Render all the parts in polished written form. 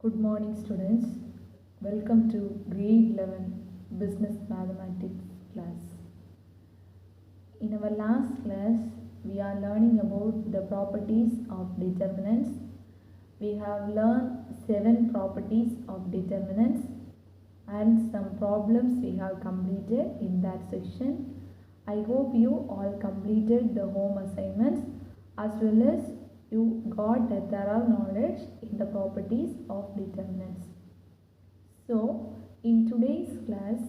Good morning, students. Welcome to grade 11 business mathematics class. In our last class, we are learning about the properties of determinants. We have learned 7 properties of determinants and some problems we have completed in that section. I hope you all completed the home assignments as well as you got a thorough knowledge in the properties of determinants. So, in today's class,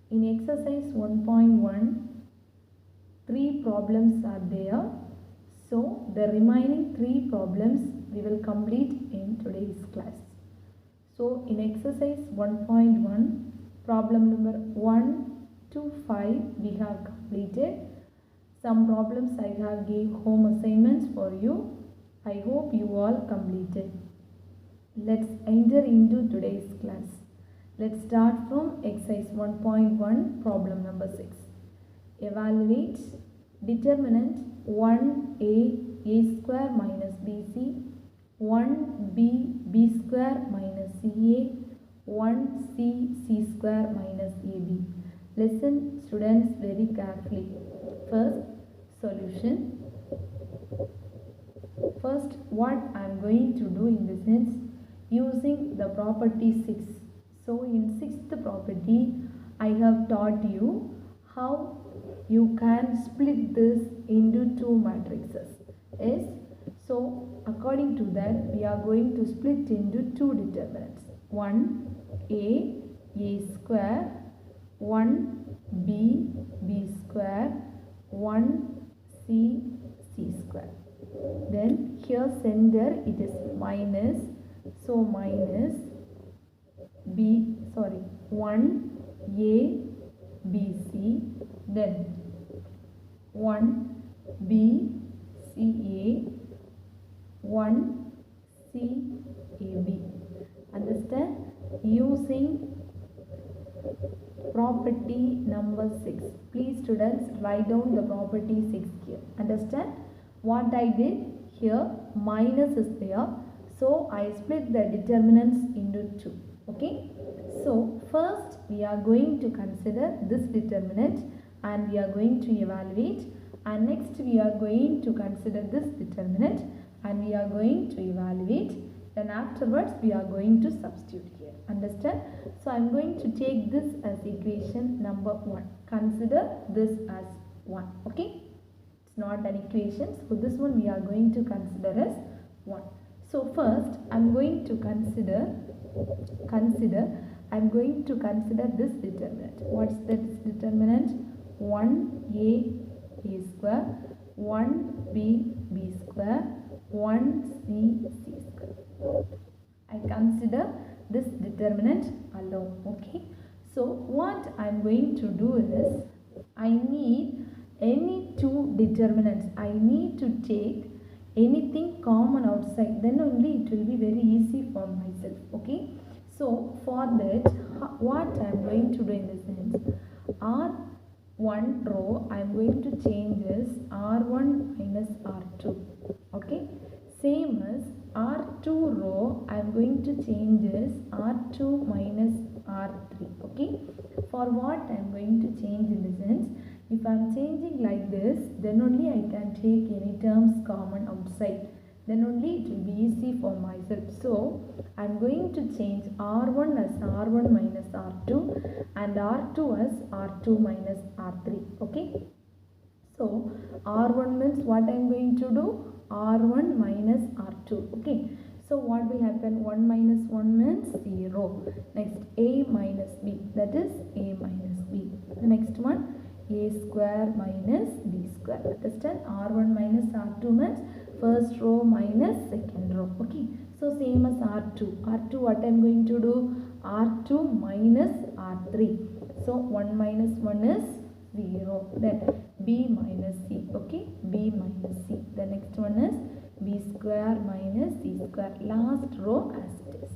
in exercise 1.1, 3 problems are there. So, the remaining 3 problems we will complete in today's class. So, in exercise 1.1, problem number 1 to 5 we have completed. Some problems I have gave home assignments for you. I hope you all completed. Let's enter into today's class. Let's start from exercise 1.1 problem number 6. Evaluate determinant 1a square minus bc, 1b square minus ca, 1c square minus ab. Listen students very carefully. First, solution. First, what I am going to do in this sense, using the property 6. So, in 6th property, I have taught you how you can split this into 2 matrices. Yes. So, according to that, we are going to split into 2 determinants. 1a square, 1b square, 1c square. Then here center it is minus, so minus 1a bc, then 1b ca, 1c ab. Understand? Using property number 6. Please students write down the property 6 here. Understand? What I did here, minus is there, so I split the determinants into 2. Okay, so first we are going to consider this determinant and we are going to evaluate, and next we are going to consider this determinant and we are going to evaluate. Then afterwards we are going to substitute here. Understand? So I am going to take this as equation number 1. Consider this as 1. Okay, not an equation, so this one we are going to consider as 1. So first I am going to consider this determinant. What's this determinant? 1a square, 1b square, 1c square. I consider this determinant alone. Okay, so what I am going to do is, I need any 2 determinants. I need to take anything common outside, then only it will be very easy for myself. Okay, so for that, what I am going to do in this sense, R1 row I am going to change as R1 minus R2. Okay, same as R2 row I am going to change as R2 minus R3. Okay, for what I am going to change in this sense, if I am changing like this, then only I can take any terms common outside. Then only it will be easy for myself. So, I am going to change R1 as R1 minus R2 and R2 as R2 minus R3. Okay. So, R1 means what I am going to do? R1 minus R2. Okay. So, what will happen? 1 minus 1 means 0. Next, A minus B. That is A minus B. The next one, a square minus b square. Understand? R1 minus R2 means first row minus second row. Okay, so same as R2 what I am going to do? R2 minus R3. So 1 minus 1 is 0. Then b minus c. Okay, b minus c. The next one is b square minus c square. Last row as it is.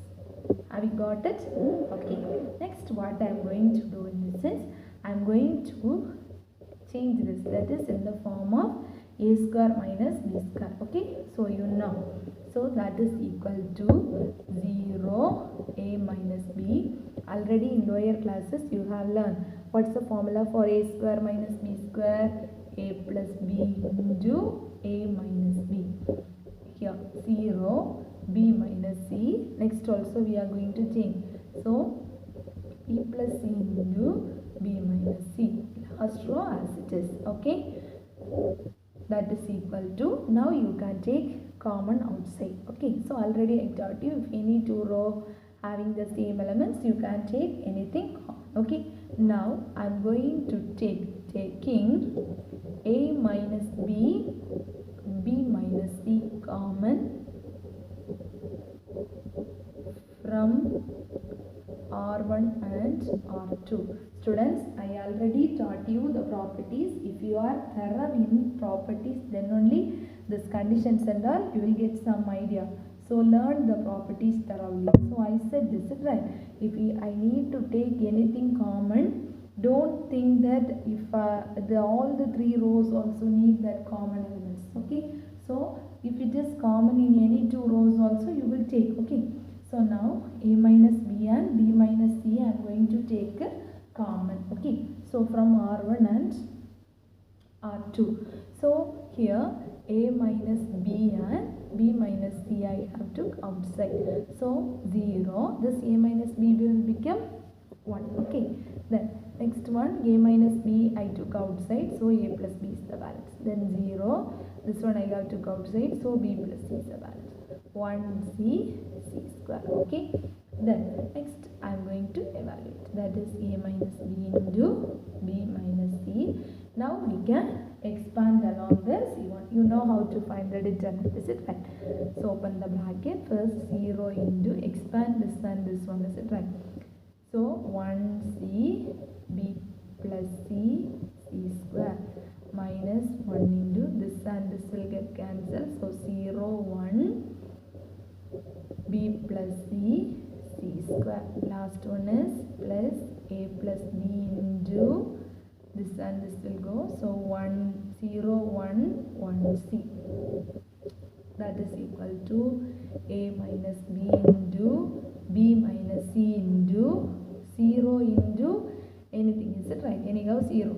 Have you got it? Okay, next what I am going to do in this is, I am going to change this, that is in the form of a square minus b square. Okay, so you know, so that is equal to 0 a minus b. Already in lower classes you have learned what's the formula for a square minus b square. A plus b into a minus b. Here 0 b minus c. Next also we are going to change. So b plus c into b minus c. Last row as it is. Okay. That is equal to, now you can take common outside. Okay, so already I taught you, if any two row having the same elements, you can take anything common. Okay, now I am going to taking a minus b, b minus c common from R1 and R2. Students, I already taught you the properties. If you are thorough in properties, then only this conditions and all you will get some idea. So learn the properties thoroughly. So I said this is right. If I need to take anything common, don't think that if all the three rows also need that common elements. Okay. So if it is common in any two rows also you will take. Okay. So now a minus b and b minus c I am going to take common. Okay. So from R1 and R2. So here a minus b and b minus c I have to outside. So 0. This a minus b will become 1. Okay. Then next one a minus b I took outside. So a plus b is the balance. Then 0. This one I have to go outside. So b plus c is the balance. 1c square. Okay. Then next I am going to evaluate. That is a minus b into b minus c. Now we can expand along this. You know how to find the determinant. Is it right? So open the bracket. First 0 into expand this and this one. Is it right? So 1c b plus c square minus 1 into this and this will get cancelled. So 0 1 b plus c square. Last one is plus a plus b into this and this will go. So 1 0 1 1c. That is equal to a minus b into b minus c into 0 into anything. Is it right? Anyhow 0.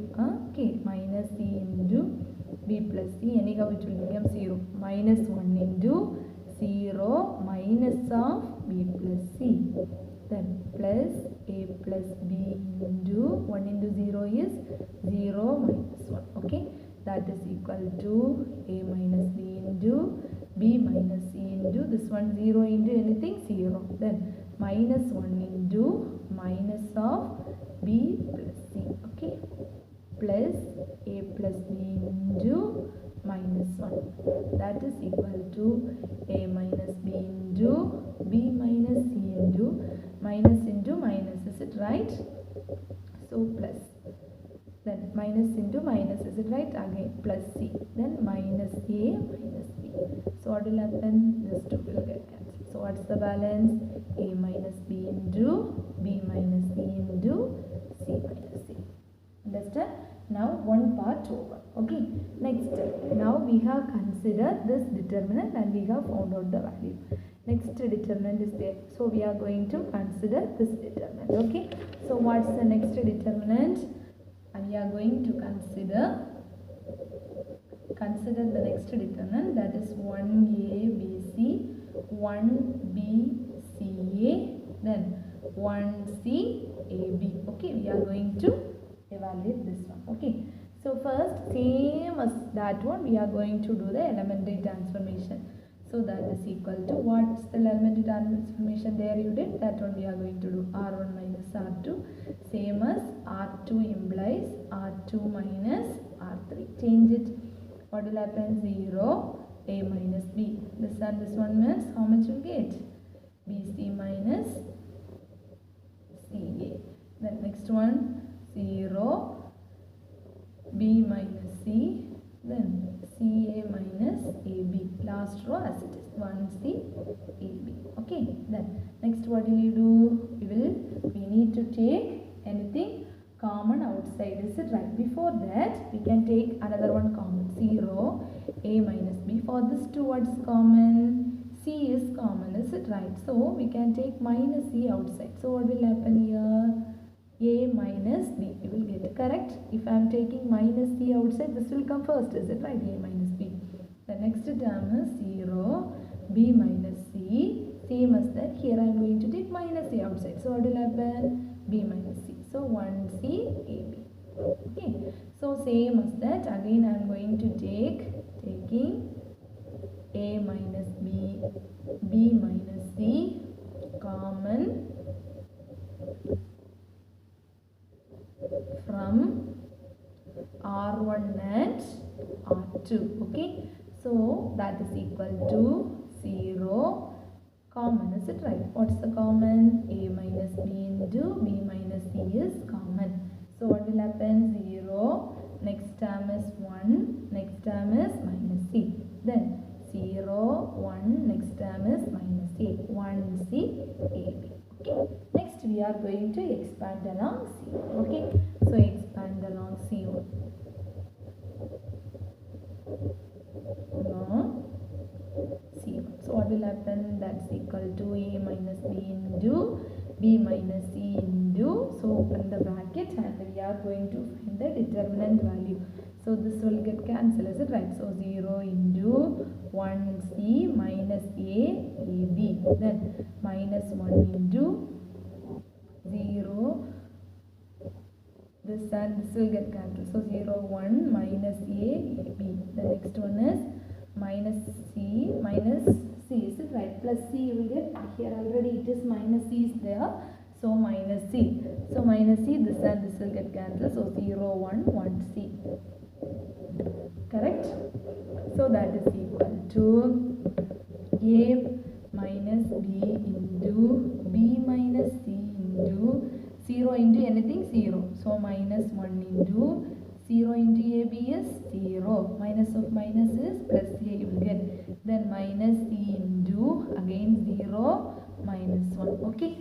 Okay. Minus c into b plus c. Anyhow it will become 0. Minus 1 into 0 minus of b plus c. Then plus a plus b into 1 into 0 is 0 minus 1. Okay. That is equal to a minus b into b minus c into this one 0 into anything 0. Then minus 1 into minus of b plus c. Okay. Plus a plus b into minus 1. That is equal to a minus b into b minus c into minus. Is it right? So plus. Then minus into minus. Is it right? Again plus c. Then minus a minus b. So what will happen? This 2 will get cancelled. So what's the balance? A minus b into b minus c into c minus c. Understand? Now one part over. Okay. Next, now we have considered this determinant and we have found out the value. Next determinant is there. So we are going to consider this determinant. Okay. So what's the next determinant? And we are going to consider the next determinant, that is 1a bc, 1bca, then 1c ab. Okay. We are going to evaluate this one. Okay. So first, same as that one, we are going to do the elementary transformation. So that is equal to, what's the elementary transformation there you did? That one we are going to do R1 minus R2. Same as R2 implies R2 minus R3. Change it. What will happen? 0, a minus b. This and this one means how much you get? bc minus ca. Then next one, 0, b minus c, then ca minus ab. Last row as it is, 1c ab. Okay. Then next what will you do? We need to take anything common outside. Is it right? Before that we can take another one common. 0 a minus b. For this two, what's common? C is common, is it right? So we can take minus C outside. So what will happen here? A minus B. You will get it correct. If I am taking minus C outside, this will come first, is it right? A minus B. The next term is 0, B minus C. Same as that. Here I am going to take minus C outside. So what will happen? B minus C. So 1C, AB. Okay. So same as that. Again I am going to taking A minus B, B minus C, common from R1 and R2. Okay. So that is equal to 0. Common, is it right? What's the common? A minus B into B minus C is common. So what will happen? 0. Next term is 1. Next term is minus C. Then 0, 1. Next term is minus A. 1C, AB. Okay. Next we are going to expand along C1. Okay. So expand along C1. Along C1. So what will happen? That's equal to A minus B into B minus C into, so open the bracket and we are going to find the determinant value. So this will get cancelled, is it right? So 0 into 1C minus A, AB. Then minus 1 into 0. This and this will get cancelled. So 0, 1 minus A, AB. The next one is minus C, is it right? Plus C you will get, here already it is minus C is there. So minus C. So minus C, this and this will get cancelled. So 0, 1, 1C. Correct? So that is equal to A minus B into B minus C into 0 into anything 0. So minus 1 into 0 into AB is 0. Minus of minus is plus A you will get. Then minus C into again 0 minus 1. Okay.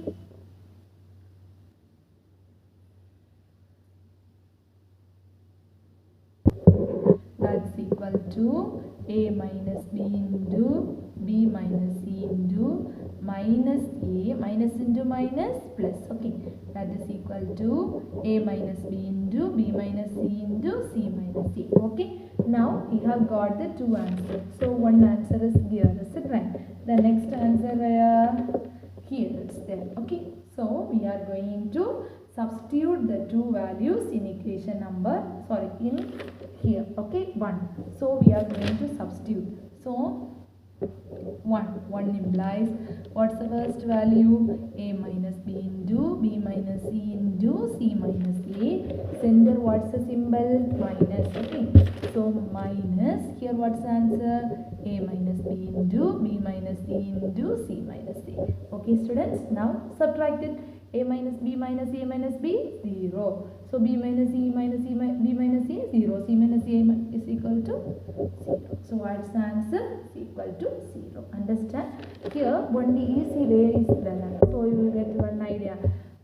That's equal to A minus B into B minus C into minus A, minus into minus plus. Okay, that is equal to A minus B into B minus C into C minus A. Okay, now we have got the two answers. So one answer is here, is it right? The next answer here it's there. Okay, so we are going to substitute the two values in equation number, in here. Okay, 1. So we are going to substitute. So 1 implies, what's the first value? A minus B into B minus C into C minus A. Center, what's the symbol? Minus. Okay, so minus, here what's the answer? A minus B into B minus C into C minus A. Okay students, now subtract it. A minus B minus A minus B, 0. So B minus E minus E B minus A, 0. C minus A is equal to 0. So what's the answer? Is equal to 0. Understand? Here only easy way is there. So you will get one idea.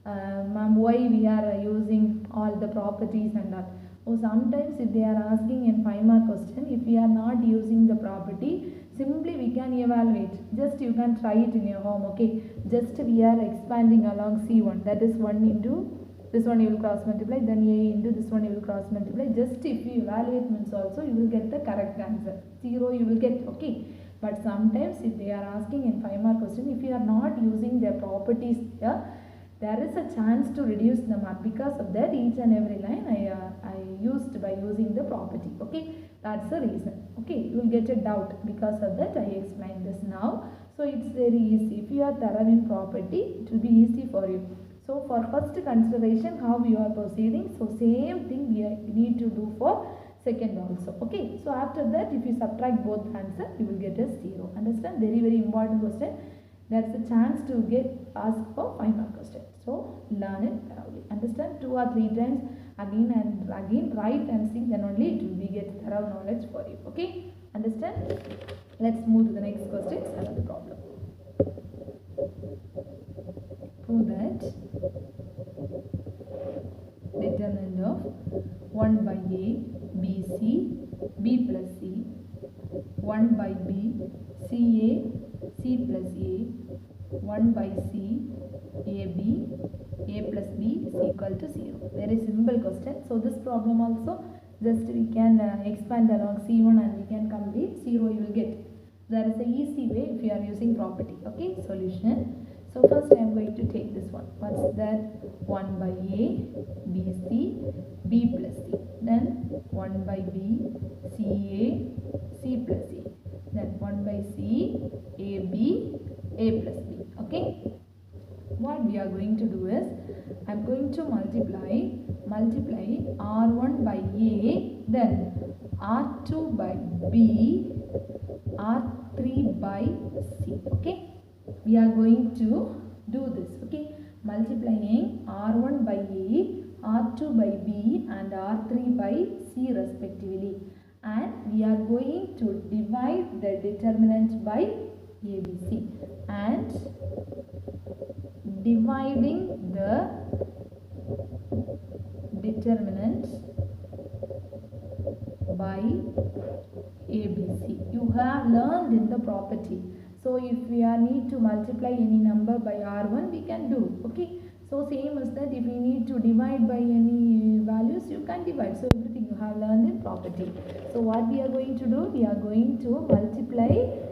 Ma'am, why we are using all the properties and all. Oh, sometimes if they are asking in 5-mark question, if we are not using the property, simply we can evaluate. Just you can try it in your home. Okay, just we are expanding along C1. That is 1 into this one you will cross multiply, then A into this one you will cross multiply. Just if you evaluate means also you will get the correct answer. 0 you will get. Okay, but sometimes if they are asking in 5-mark question, if you are not using their properties here, there is a chance to reduce the mark. Because of that, each and every line I used by using the property. Okay, that's the reason. Okay, you will get a doubt. Because of that, I explained this now. So it's very easy. If you are thorough in property, it will be easy for you. So for first consideration, how you are proceeding. So same thing we need to do for second also. Okay, so after that, if you subtract both answer, you will get a 0. Understand? Very, very important question. There's a chance to get asked for 5-mark question. So learn it thoroughly. Understand? 2 or 3 times again and again, write and see, then only it will be get thorough knowledge for you. Okay? Understand? Let's move to the next question. Another problem. Prove that determinant of 1 by A, B, C, B plus C, 1 by B, C A, C plus A, 1 by C, AB, A plus B is equal to 0. Very simple question. So this problem also just we can expand along C1 and we can complete 0 you will get. There is an easy way if you are using property. Okay, solution. So first I am going to take this one. What's that? 1 by A, B, C, B plus C. Then 1 by B, C, A, C plus C. Then 1 by C, A, B, A plus B. Okay. What we are going to do is, I am going to multiply R1 by A, then R2 by B, R3 by C. Okay, we are going to do this. Okay, multiplying R1 by A, R2 by B and R3 by C respectively, and we are going to divide the determinant by ABC, and dividing the determinant by ABC. You have learned in the property. So if we need to multiply any number by R1, we can do. Okay. So same as that, if we need to divide by any values, you can divide. So everything you have learned in property. So what we are going to do? We are going to multiply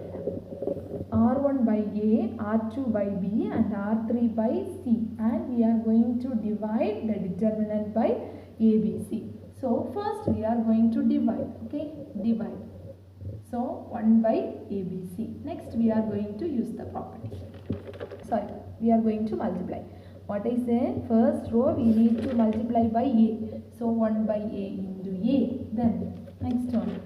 R1 by A, R2 by B and R3 by C, and we are going to divide the determinant by ABC. So first we are going to divide. Okay, divide. So 1 by ABC. Next we are going to use the property. Sorry, we are going to multiply. What I said, first row we need to multiply by A. So 1 by A into A. Then next one.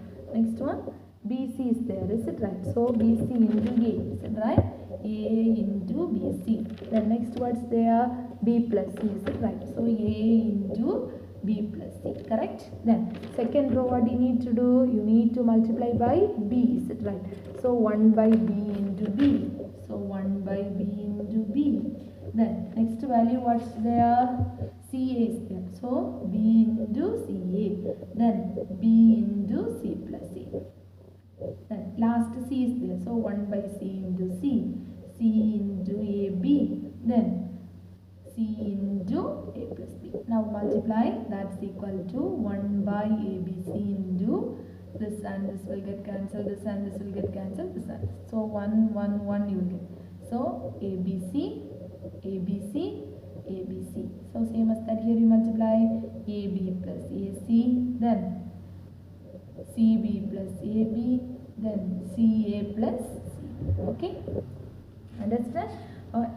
BC is there, is it right? So BC into A, is it right? A into BC. Then next what's there? B plus C, is it right? So A into B plus C, correct? Then second row, what you need to do? You need to multiply by B, is it right? So 1 by B into B. So 1 by B into B. Then next value, what's there? CA is there. So B into CA. Then B into C plus C. Then last C is there. So 1 by C into C. C into AB. Then C into A plus B. Now multiply. That's equal to 1 by ABC into this and this will get cancelled. This and this will get cancelled. This and this. So 1, 1, 1 you will get. So ABC, ABC, ABC. So same as that, here you multiply AB plus AC. Then CB plus AB, then CA plus C. Okay, understand?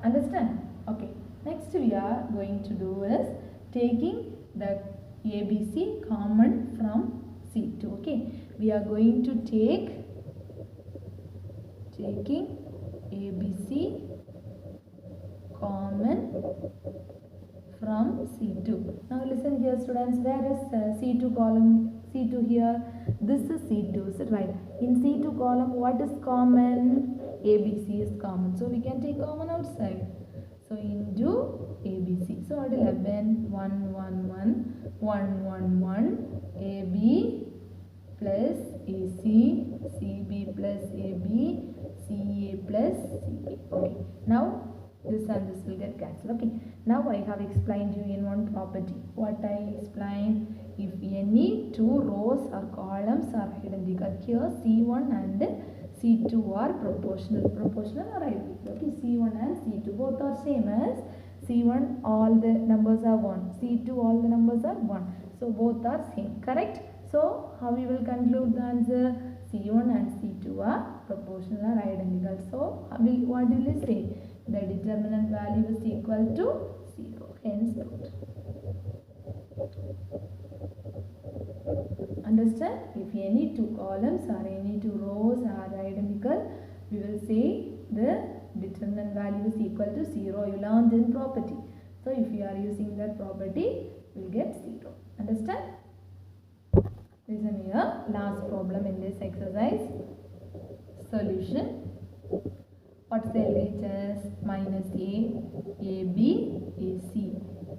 Understand? Okay, next we are going to do is taking the ABC common from C2. Okay, we are going to taking ABC common from C2. Now listen here students, where is C2 column? C2 here, this is C2, is it right? In C2 column, what is common? ABC is common, so we can take common outside. So into ABC, so what will happen? 1, 1, 1, 1, 1, 1, AB plus AC, CB plus AB, CA plus CA. Okay, now this and this will get cancelled. Okay, now I have explained you in one property. What I explained, if any two rows or columns are identical, here C1 and C2 are proportional or identical. Okay, C1 and C2 both are same as C1 all the numbers are 1, C2 all the numbers are 1. So both are same, correct? So how we will conclude the answer? C1 and C2 are proportional or identical. So what will we say? The determinant value is equal to 0. Hence not. Understand? If any two columns or any two rows are identical, we will say the determinant value is equal to 0. You learned in property. So if you are using that property, we will get 0. Understand? Listen here. Last problem in this exercise. Solution. What's the LHS? Minus A, AB, AC.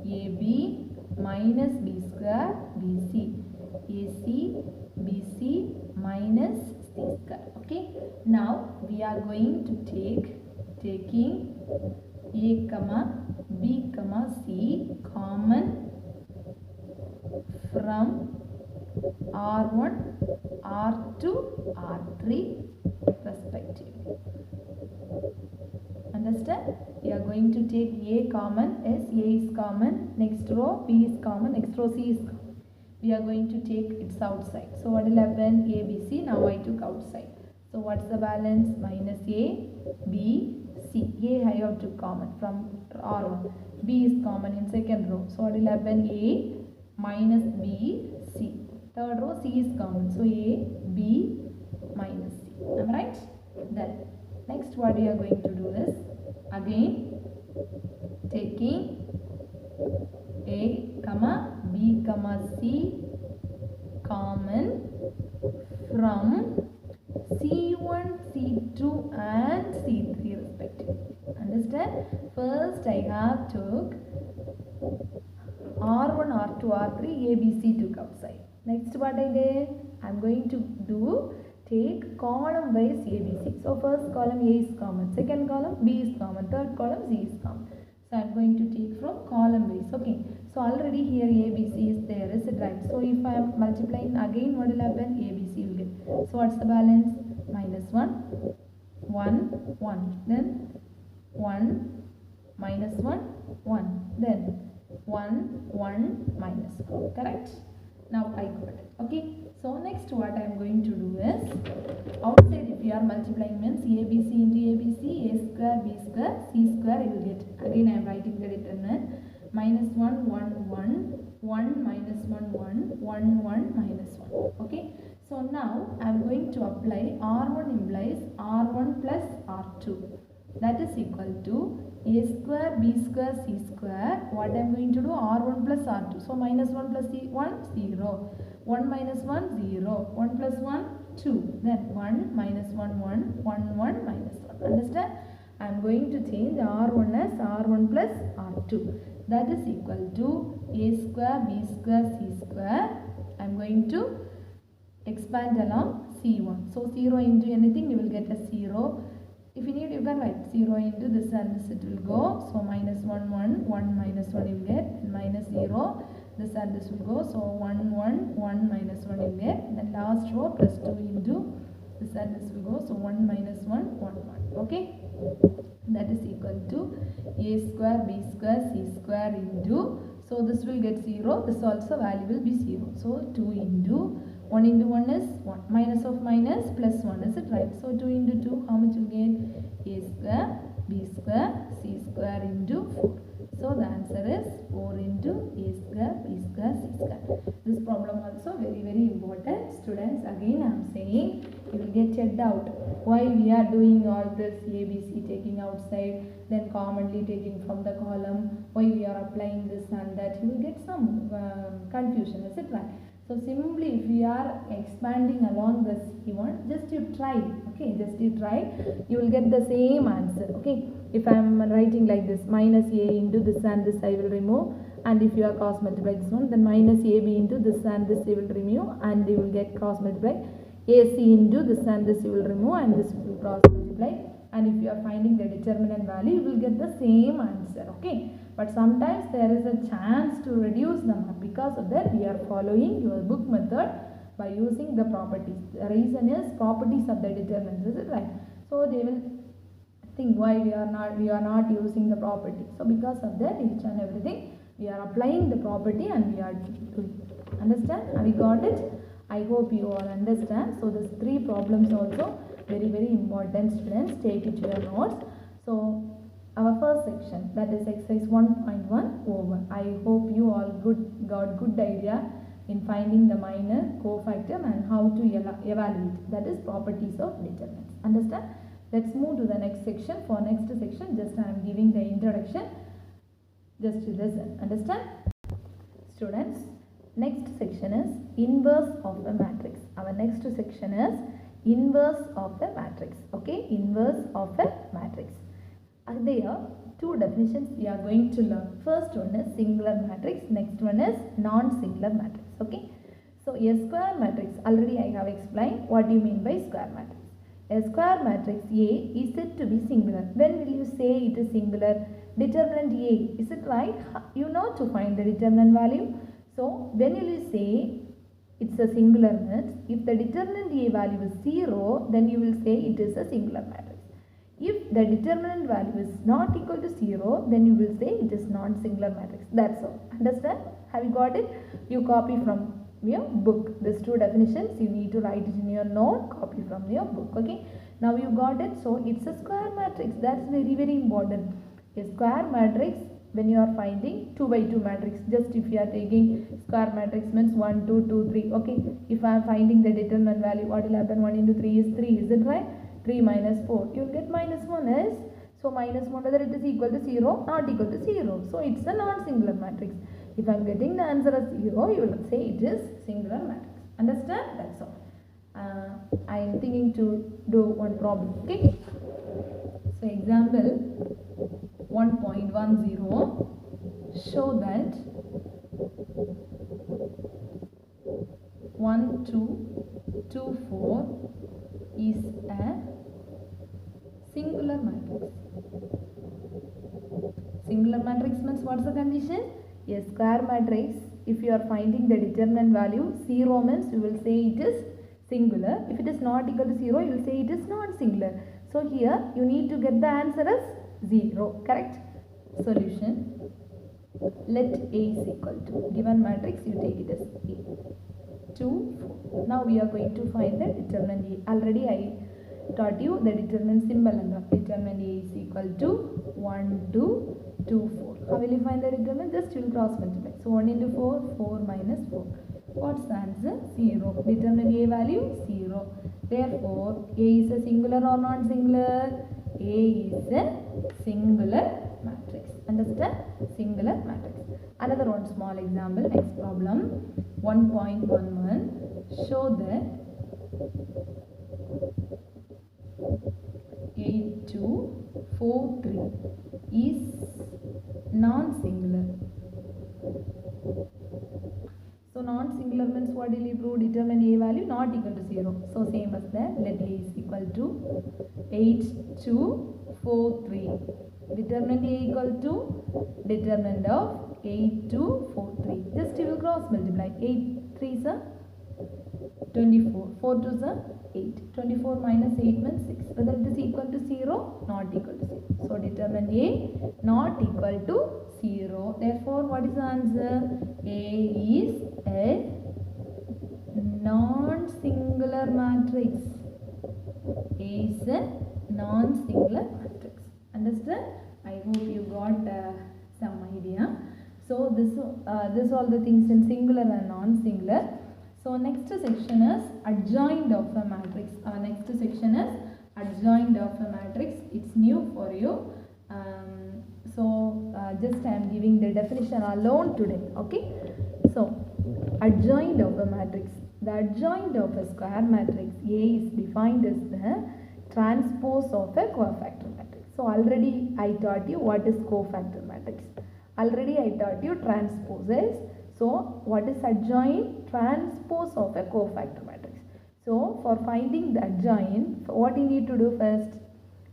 AB minus B square, BC. AC, BC minus C square. Okay. Now we are going to taking A comma B comma C common from R1, R2, R3 respectively. Understand? We are going to take A common, as A is common, next row B is common, next row C is common. We are going to take its outside. So what will happen? A, B, C. Now I took outside. So what's the balance? Minus A, B, C. A I have to common from R1. B is common in second row. So what will happen? A minus B, C. Third row C is common. So A, B minus C. Am I right? Then next what we are going to do is again taking A comma B comma C common from C1, C2 and C3 respectively. Understand? First I have took R1, R2, R3, A, B, C took outside. Next what I did? I am going to do take column wise A, B, C. So first column A is common, second column B is common, third column C is common. So I am going to take from column wise. Okay. So already here A, B, C is there, is it right? So if I am multiplying again, what will happen? A, B, C will get. So what's the balance? Minus 1, 1, 1. Then 1, minus 1, 1. Then 1, 1, minus 1. Correct? Now I got it. Okay. So next what I am going to do is outside if you are multiplying means A, B, C into A, B, C, A square, B square, C square you will get. Again I am writing the determinant. Minus 1, 1, 1, 1 minus 1, 1, 1, 1 minus 1. Okay. So now I am going to apply R1 implies R1 plus R2. That is equal to A square, B square, C square. What I am going to do? R1 plus R2. So minus 1 plus 1, 0. 1 minus 1, 0. 1 plus 1, 2. Then 1 minus 1, 1. 1, 1 minus 1. Understand? I am going to change R1 as R1 plus R2. That is equal to A square, B square, C square. I am going to expand along C1. So 0 into anything you will get a 0. If you need you can write 0 into this and this it will go. So minus 1, 1, 1 minus 1 you will get, and minus 0, this and this will go. So 1, 1, 1 minus 1 you will get. Then last row plus 2 into this and this will go. So 1 minus 1, 1, 1. Okay. That is equal to A square, B square, C square into, so this will get 0, this also value will be 0. So 2 into 1 into 1 is 1, minus of minus plus 1, is it right? So 2 into 2, how much you get? A square, B square, C square into 4. So the answer is 4 into A square, B square, C square. This problem also very important. Students, again I am saying you will get checked out. Why we are doing all this A, B, C taking outside, then commonly taking from the column, why we are applying this and that, you will get some confusion, is it right? So simply if we are expanding along this C1, just you try, okay, just you try, you will get the same answer, okay. If I am writing like this, minus A into this and this I will remove, and if you are cross multiply this one, then minus AB into this and this you will remove, and you will get cross multiply. AC into this and this you will remove, and this will cross multiply, and if you are finding the determinant value you will get the same answer, okay. But sometimes there is a chance to reduce them. Because of that we are following your book method by using the properties. The reason is properties of the determinants, is it right? So they will think why we are not using the property. So because of that each and everything we are applying the property and we are doing. Understand? Have you got it? I hope you all understand. So these 3 problems also very important, students. Take it to your notes. So our first section, that is exercise 1.1 over. I hope you all got good idea in finding the minor, cofactor and how to evaluate, that is properties of determinants. Understand? Let's move to the next section. For next section, just I am giving the introduction. Just to listen. Understand? Students, next section is inverse of a matrix. Our next section is inverse of a matrix. Okay, inverse of a matrix. There are 2 definitions we are going to learn. First one is singular matrix, next one is non-singular matrix. Okay, so a square matrix, already I have explained what do you mean by square matrix. A square matrix A is said to be singular. When will you say it is singular? Determinant A. Is it right? You know to find the determinant value. So when will you say it's a singular means if the determinant A value is 0, then you will say it is a singular matrix. If the determinant value is not equal to 0, then you will say it is non-singular matrix. That's all. Understand? Have you got it? You copy from your book. These two definitions you need to write it in your note, copy from your book. Okay. Now you got it. So it's a square matrix. That's very, very important. A square matrix, when you are finding 2 by 2 matrix, just if you are taking square matrix means 1, 2, 2, 3. Okay. If I am finding the determinant value, what will happen? 1 into 3 is 3. Is it right? 3 minus 4. You will get minus 1 is. So minus 1, whether it is equal to 0, not equal to 0. So it's a non-singular matrix. If I am getting the answer as 0, you will say it is singular matrix. Understand? That's all. I am thinking to do one problem. Okay. So example 1.10, show that 1, 2, 2, 4 is a singular matrix. Singular matrix means what is the condition? A square matrix, if you are finding the determinant value 0 means you will say it is singular. If it is not equal to 0, you will say it is not singular. So here you need to get the answer as 0. Correct? Solution. Let A is equal to given matrix, you take it as A. 2, 4. Now we are going to find the determinant A. Already I taught you the determinant symbol. Determinant A is equal to 1, 2, 2, 4. How will you find the determinant? Just you will cross multiply. So 1 into 4, 4 minus 4. What's the answer? 0. Determinant A value 0. Therefore, A is a singular or not singular? A is a singular matrix. Understand? Singular matrix. Another one small example. Next problem. 1.11. Show that 8, 2, 4, 3 is non-singular. So non-singular means what will you prove? Determine A value not equal to 0. So same as that. Let A is equal to 8, 2, 4, 3. Determinant A equal to determinant of 8, 2, 4, 3. Just you will cross multiply. 8 3 is a 24. 4 2 is a 8. 24 minus 8 means 6. Whether it is equal to 0? Not equal to 0. So determinant A not equal to 0. Therefore, what is the answer? A is a non-singular matrix. A is a non-singular matrix. Understand? I hope you got some idea. So this all the things in singular and non-singular. So next section is adjoint of a matrix. Our next section is adjoint of a matrix. It's new for you. Just I am giving the definition alone today. Okay. So adjoint of a matrix. The adjoint of a square matrix A is defined as the transpose of a cofactor matrix. So already I taught you what is cofactor matrix. Already I taught you transposes. So what is adjoint? Transpose of a cofactor matrix. So for finding the adjoint, what you need to do first?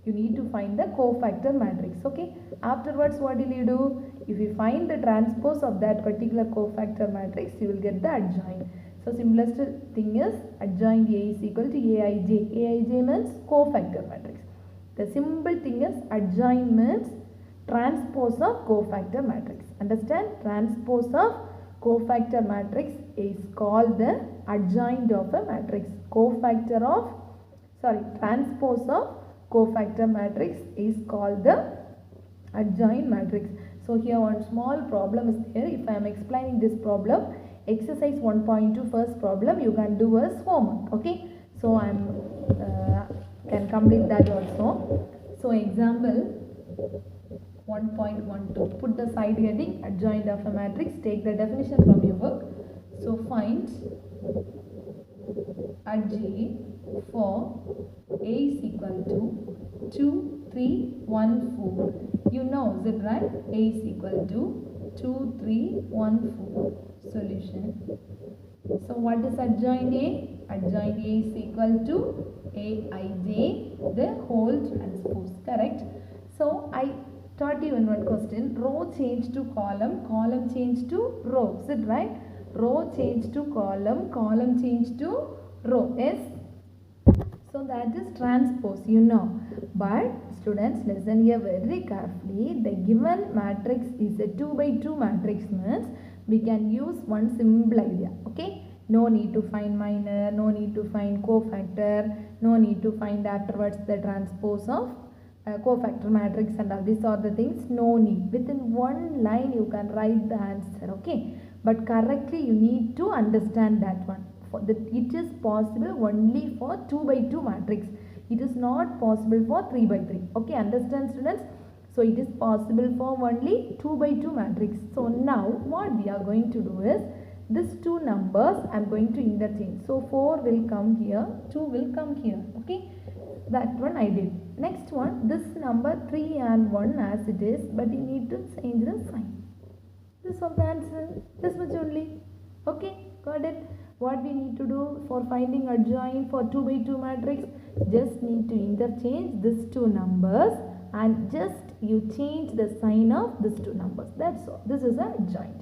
You need to find the cofactor matrix. Okay. Afterwards, what will you do? If you find the transpose of that particular cofactor matrix, you will get the adjoint. So simplest thing is adjoint A is equal to Aij. Aij means cofactor matrix. The simple thing is adjoint means transpose of cofactor matrix. Understand? Transpose of cofactor matrix is called the adjoint of a matrix. Transpose of cofactor matrix is called the adjoint matrix. So here one small problem is there. If I am explaining this problem, exercise 1.2 first problem you can do as homework. Okay. So I can complete that also. So example 1.12. Put the side heading adjoint of a matrix. Take the definition from your book. So find adj for A is equal to 2, 3, 1, 4. You know, is it right? A is equal to 2, 3, 1, 4. Solution. So what is adjoint A? Adjoint A is equal to Aij, the whole transpose, correct? So I taught you in one question, row change to column, column change to row, is it right? Row change to column, column change to row, yes? So that is transpose, you know. But students, listen here very carefully. The given matrix is a 2 by 2 matrix means we can use one simple idea. Okay. No need to find minor, no need to find cofactor, no need to find afterwards the transpose of cofactor matrix and all these are the things. No need. Within one line you can write the answer. Okay. But correctly you need to understand that one. It is possible only for 2 by 2 matrix. It is not possible for 3 by 3. Okay, understand students? So it is possible for only 2 by 2 matrix. So now what we are going to do is these two numbers I am going to interchange. So 4 will come here, 2 will come here. Okay, that one I did. Next one, this number 3 and 1 as it is, but you need to change the sign. This was the answer. This much only. Okay, got it? What we need to do for finding adjoint for 2 by 2 matrix? Just need to interchange these two numbers and just you change the sign of these two numbers. That's all. This is an adjoint.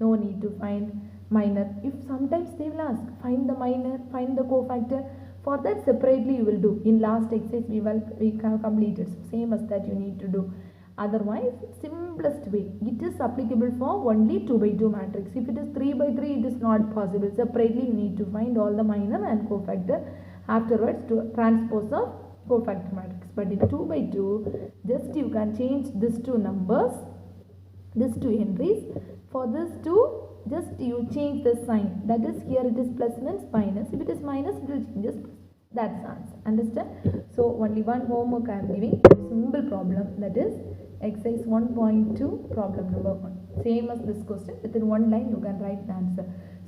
No need to find minor. If sometimes they will ask, find the minor, find the cofactor. For that separately you will do. In last exercise we have completed. So same as that you need to do. Otherwise, simplest way, it is applicable for only 2 by 2 matrix. If it is 3 by 3, it is not possible. Separately, you need to find all the minor and cofactor afterwards to transpose of cofactor matrix. But in 2 by 2, just you can change these two numbers, these two entries. For this two, just you change the sign. That is, here it is plus means minus. If it is minus, it will change as plus. That's the answer. Understand? So, only one homework I am giving. Simple problem, that is exercise 1.2 problem number 1. Same as this question. Within one line you can write the answer.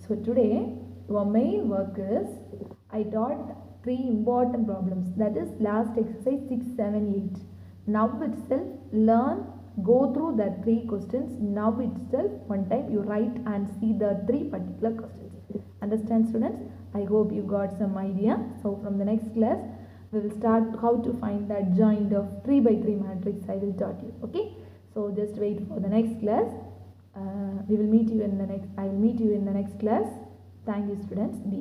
So, today your main work is I taught 3 important problems. That is last exercise 6, 7, 8. Now itself learn, go through the 3 questions. Now itself one time you write and see the 3 particular questions. Understand students? I hope you got some idea. So from the next class, we will start how to find the adjoint of 3 by 3 matrix. I will taught you. Okay. So just wait for the next class. We will meet you in the next. I will meet you in the next class. Thank you, students. Be